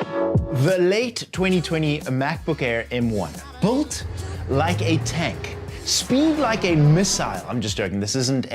The late 2020 MacBook Air M1. Built like a tank. Speed like a missile. I'm just joking. This isn't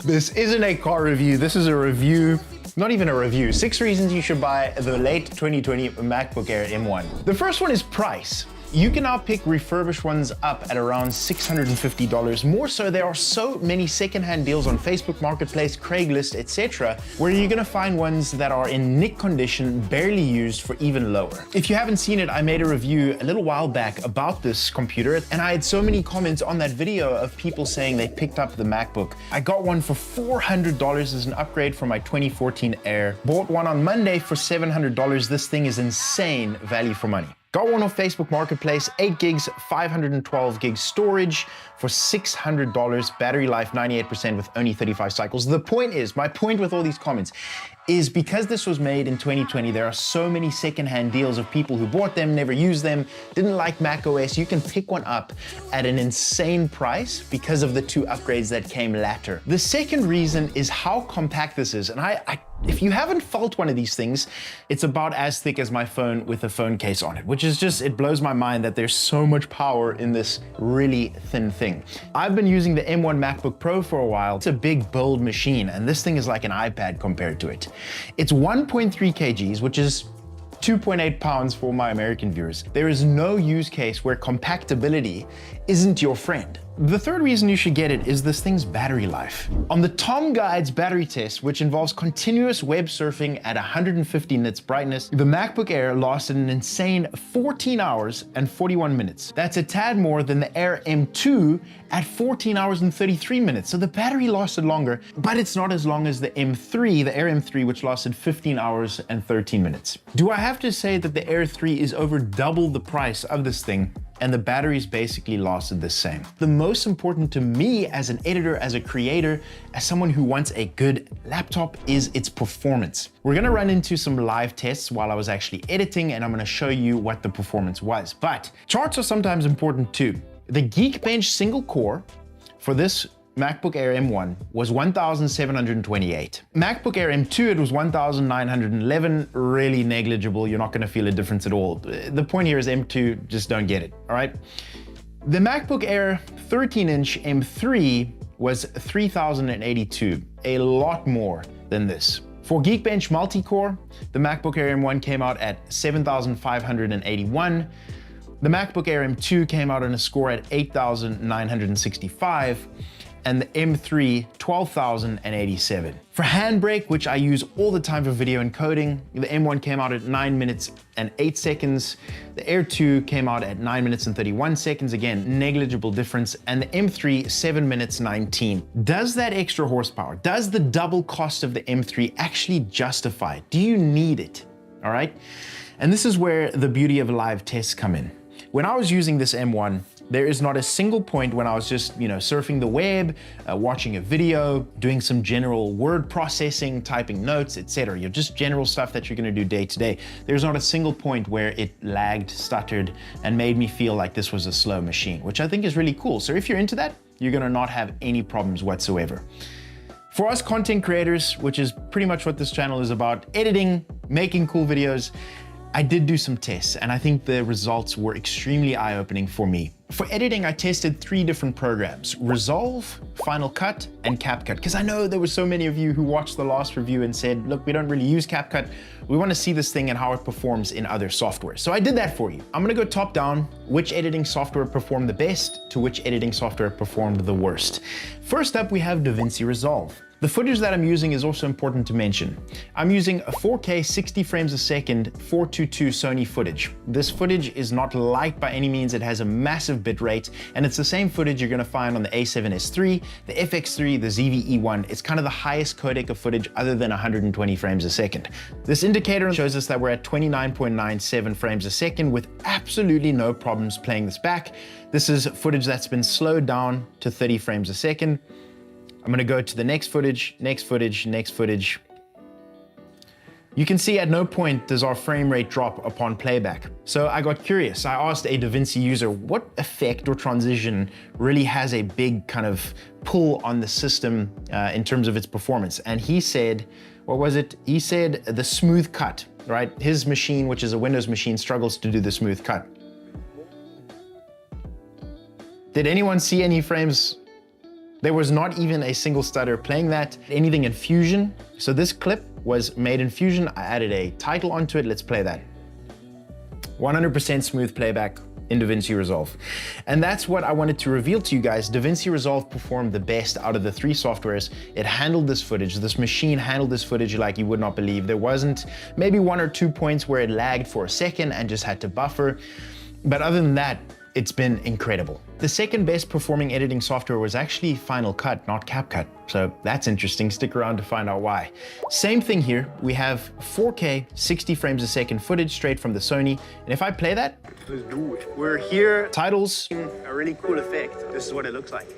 This isn't a car review. This is a review. Not even a review. 6 reasons you should buy the late 2020 MacBook Air M1. The first one is price. You can now pick refurbished ones up at around $650. More so, there are so many secondhand deals on Facebook Marketplace, Craigslist, etc., where you're gonna find ones that are in nick condition, barely used, for even lower. If you haven't seen it, I made a review a little while back about this computer, and I had so many comments on that video of people saying they picked up the MacBook. I got one for $400 as an upgrade from my 2014 Air. Bought one on Monday for $700. This thing is insane value for money. Got one off Facebook Marketplace, 8 gigs, 512 gigs storage for $600, battery life 98% with only 35 cycles. The point is, my point with all these comments is because this was made in 2020, there are so many secondhand deals of people who bought them, never used them, didn't like Mac OS. You can pick one up at an insane price because of the 2 upgrades that came later. The second reason is how compact this is. And if you haven't felt one of these things, it's about as thick as my phone with a phone case on it, which is just, it blows my mind that there's so much power in this really thin thing. I've been using the M1 MacBook Pro for a while. It's a big build machine, and this thing is like an iPad compared to it. It's 1.3 kgs, which is 2.8 pounds for my American viewers. There is no use case where compactability isn't your friend. The third reason you should get it is this thing's battery life. On the Tom Guide's battery test, which involves continuous web surfing at 150 nits brightness, the MacBook Air lasted an insane 14 hours and 41 minutes. That's a tad more than the Air M2 at 14 hours and 33 minutes. So the battery lasted longer, but it's not as long as the M3, the Air M3, which lasted 15 hours and 13 minutes. Do I have to say that the Air 3 is over double the price of this thing, and the batteries basically lasted the same? The most important to me as an editor, as a creator, as someone who wants a good laptop is its performance. We're gonna run into some live tests while I was actually editing, and I'm gonna show you what the performance was. But charts are sometimes important too. The Geekbench single core for this MacBook Air M1 was 1,728. MacBook Air M2, it was 1,911, really negligible. You're not gonna feel a difference at all. The point here is M2, just don't get it, all right? The MacBook Air 13-inch M3 was 3,082, a lot more than this. For Geekbench multi-core, the MacBook Air M1 came out at 7,581. The MacBook Air M2 came out on a score at 8,965. And the M3, 12,087. For Handbrake, which I use all the time for video encoding, the M1 came out at 9 minutes and 8 seconds. The Air 2 came out at 9 minutes and 31 seconds. Again, negligible difference. And the M3, 7 minutes 19. Does that extra horsepower, does the double cost of the M3 actually justify it? Do you need it? All right? And this is where the beauty of live tests come in. When I was using this M1, there is not a single point when I was just, surfing the web, watching a video, doing some general word processing, typing notes, etc. Just general stuff that you're gonna do day to day. There's not a single point where it lagged, stuttered, and made me feel like this was a slow machine, which I think is really cool. So if you're into that, you're gonna not have any problems whatsoever. For us content creators, which is pretty much what this channel is about, editing, making cool videos, I did do some tests, and I think the results were extremely eye-opening for me. For editing, I tested 3 different programs: Resolve, Final Cut, and CapCut, because I know there were so many of you who watched the last review and said, look, we don't really use CapCut. We want to see this thing and how it performs in other software. So I did that for you. I'm gonna go top down, which editing software performed the best to which editing software performed the worst. First up, we have DaVinci Resolve. The footage that I'm using is also important to mention. I'm using a 4K 60 frames a second 422 Sony footage. This footage is not light by any means. It has a massive bit rate, and it's the same footage you're gonna find on the A7S III, the FX3, the ZV-E1. It's kind of the highest codec of footage other than 120 frames a second. This indicator shows us that we're at 29.97 frames a second with absolutely no problems playing this back. This is footage that's been slowed down to 30 frames a second. I'm gonna go to the next footage, next footage, next footage. You can see at no point does our frame rate drop upon playback. So I got curious. I asked a DaVinci user what effect or transition really has a big kind of pull on the system in terms of its performance. And he said, what was it? He said the smooth cut, right? His machine, which is a Windows machine, struggles to do the smooth cut. Did anyone see any frames? There was not even a single stutter playing that. Anything in Fusion. So this clip was made in Fusion. I added a title onto it. Let's play that. 100% smooth playback in DaVinci Resolve. And that's what I wanted to reveal to you guys. DaVinci Resolve performed the best out of the three softwares. It handled this footage. This machine handled this footage like you would not believe. There wasn't maybe 1 or 2 points where it lagged for a second and just had to buffer. But other than that, it's been incredible. The second best performing editing software was actually Final Cut, not CapCut. So that's interesting. Stick around to find out why. Same thing here. We have 4K, 60 frames a second footage straight from the Sony. And if I play that, let's do it. We're here. Titles. A really cool effect. This is what it looks like.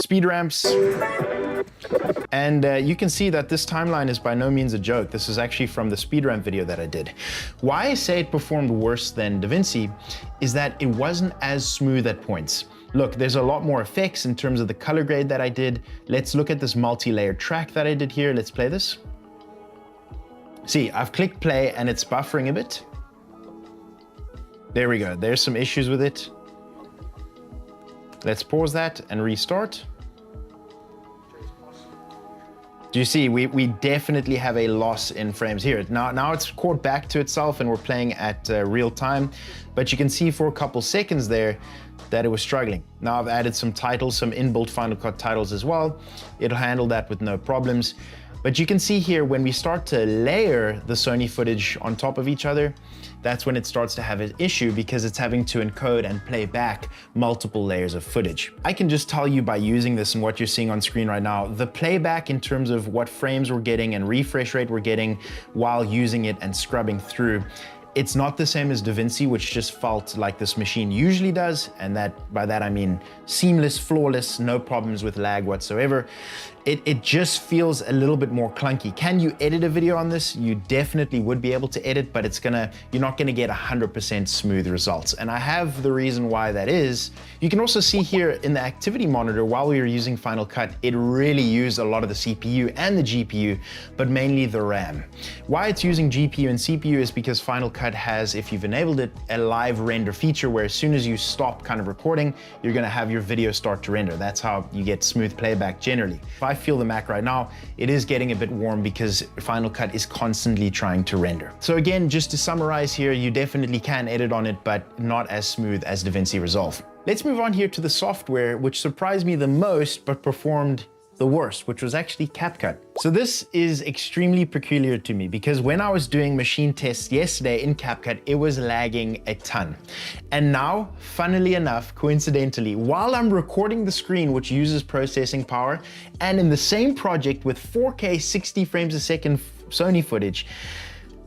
Speed ramps. And you can see that this timeline is by no means a joke. This is actually from the speed ramp video that I did. Why I say it performed worse than DaVinci is that it wasn't as smooth at points. Look, there's a lot more effects in terms of the color grade that I did. Let's look at this multi-layered track that I did here. Let's play this. See, I've clicked play and it's buffering a bit. There we go. There's some issues with it. Let's pause that and restart. Do you see, we definitely have a loss in frames here. Now it's caught back to itself and we're playing at real time, but you can see for a couple seconds there that it was struggling. Now I've added some titles, some inbuilt Final Cut titles as well. It'll handle that with no problems. But you can see here when we start to layer the Sony footage on top of each other, that's when it starts to have an issue because it's having to encode and play back multiple layers of footage. I can just tell you by using this and what you're seeing on screen right now, the playback in terms of what frames we're getting and refresh rate we're getting while using it and scrubbing through, it's not the same as DaVinci, which just felt like this machine usually does. And by that I mean seamless, flawless, no problems with lag whatsoever. It just feels a little bit more clunky. Can you edit a video on this? You definitely would be able to edit, but you're not gonna get 100% smooth results. And I have the reason why that is. You can also see here in the activity monitor, while we were using Final Cut, it really used a lot of the CPU and the GPU, but mainly the RAM. Why it's using GPU and CPU is because Final Cut has, if you've enabled it, a live render feature where as soon as you stop kind of recording, you're gonna have your video start to render. That's how you get smooth playback generally. If I feel the Mac right now, it is getting a bit warm because Final Cut is constantly trying to render. So again, just to summarize here, you definitely can edit on it, but not as smooth as DaVinci Resolve. Let's move on here to the software, which surprised me the most, but performed the worst, which was actually CapCut. So this is extremely peculiar to me because when I was doing machine tests yesterday in CapCut, it was lagging a ton. And now, funnily enough, coincidentally, while I'm recording the screen, which uses processing power, and in the same project with 4K 60 frames a second Sony footage,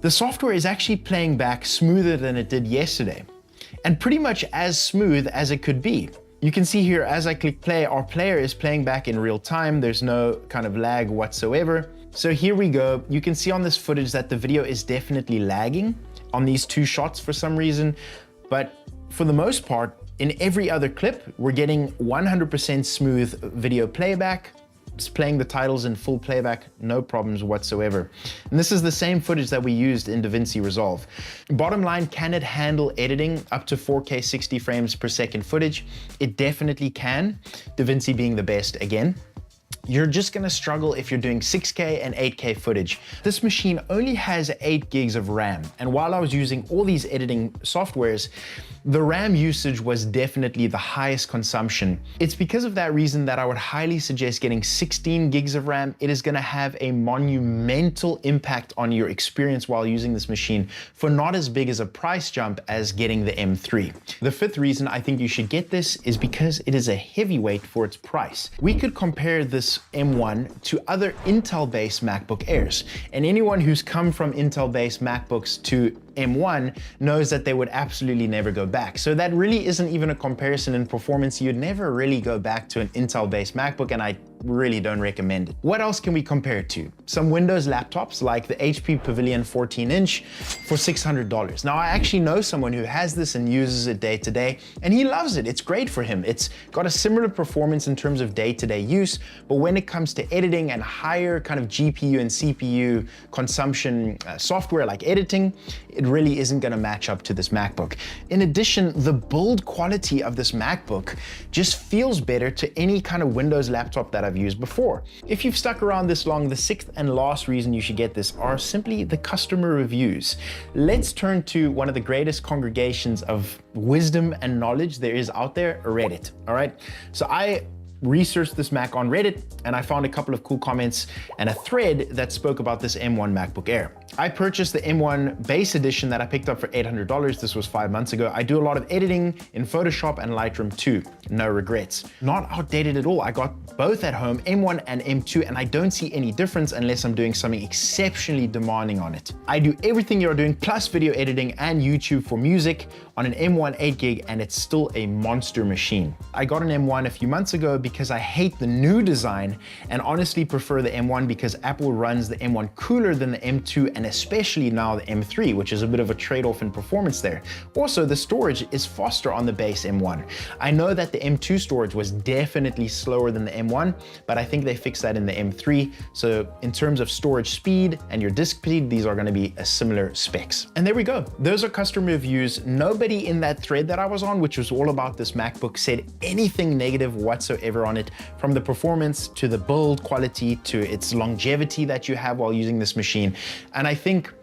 the software is actually playing back smoother than it did yesterday, and pretty much as smooth as it could be. You can see here as I click play, our player is playing back in real time. There's no kind of lag whatsoever. So here we go. You can see on this footage that the video is definitely lagging on these two shots for some reason. But for the most part, in every other clip, we're getting 100% smooth video playback. It's playing the titles in full playback, no problems whatsoever. And this is the same footage that we used in DaVinci Resolve. Bottom line, can it handle editing up to 4K 60 frames per second footage? It definitely can, DaVinci being the best again. You're just gonna struggle if you're doing 6K and 8K footage. This machine only has 8 gigs of RAM. And while I was using all these editing softwares, the RAM usage was definitely the highest consumption. It's because of that reason that I would highly suggest getting 16 gigs of RAM. It is gonna have a monumental impact on your experience while using this machine for not as big as a price jump as getting the M3. The fifth reason I think you should get this is because it is a heavyweight for its price. We could compare this M1 to other Intel-based MacBook Airs, and anyone who's come from Intel-based MacBooks to M1 knows that they would absolutely never go back. So that really isn't even a comparison in performance. You'd never really go back to an Intel-based MacBook, and I really don't recommend it. What else can we compare it to? Some Windows laptops like the HP Pavilion 14-inch for $600. Now, I actually know someone who has this and uses it day to day, and he loves it. It's great for him. It's got a similar performance in terms of day-to-day use, but when it comes to editing and higher kind of GPU and CPU consumption software like editing, it really isn't gonna match up to this MacBook. In addition, the build quality of this MacBook just feels better to any kind of Windows laptop that I've used before. If you've stuck around this long, the sixth and last reason you should get this are simply the customer reviews. Let's turn to one of the greatest congregations of wisdom and knowledge there is out there, Reddit, all right? So I researched this Mac on Reddit and I found a couple of cool comments and a thread that spoke about this M1 MacBook Air. I purchased the M1 base edition that I picked up for $800. This was 5 months ago. I do a lot of editing in Photoshop and Lightroom too. No regrets. Not outdated at all. I got both at home, M1 and M2, and I don't see any difference unless I'm doing something exceptionally demanding on it. I do everything you're doing plus video editing and YouTube for music on an M1 8 gig, and it's still a monster machine. I got an M1 a few months ago because I hate the new design and honestly prefer the M1 because Apple runs the M1 cooler than the M2 and especially now the M3, which is a bit of a trade-off in performance there. Also, the storage is faster on the base M1. I know that the M2 storage was definitely slower than the M1, but I think they fixed that in the M3. So in terms of storage speed and your disk speed, these are gonna be a similar specs. And there we go. Those are customer reviews. Nobody in that thread that I was on, which was all about this MacBook, said anything negative whatsoever on it, from the performance to the build quality to its longevity that you have while using this machine. And I think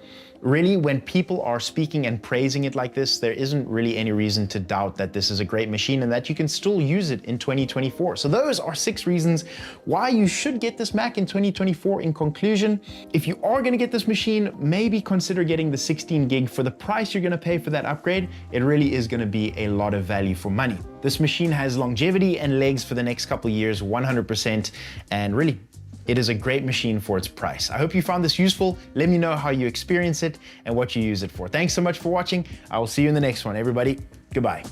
really, when people are speaking and praising it like this, there isn't really any reason to doubt that this is a great machine and that you can still use it in 2024. So those are 6 reasons why you should get this Mac in 2024. In conclusion, if you are gonna get this machine, maybe consider getting the 16 gig. For the price you're gonna pay for that upgrade, it really is gonna be a lot of value for money. This machine has longevity and legs for the next couple of years, 100%, and really, it is a great machine for its price. I hope you found this useful. Let me know how you experience it and what you use it for. Thanks so much for watching. I will see you in the next one, everybody. Goodbye.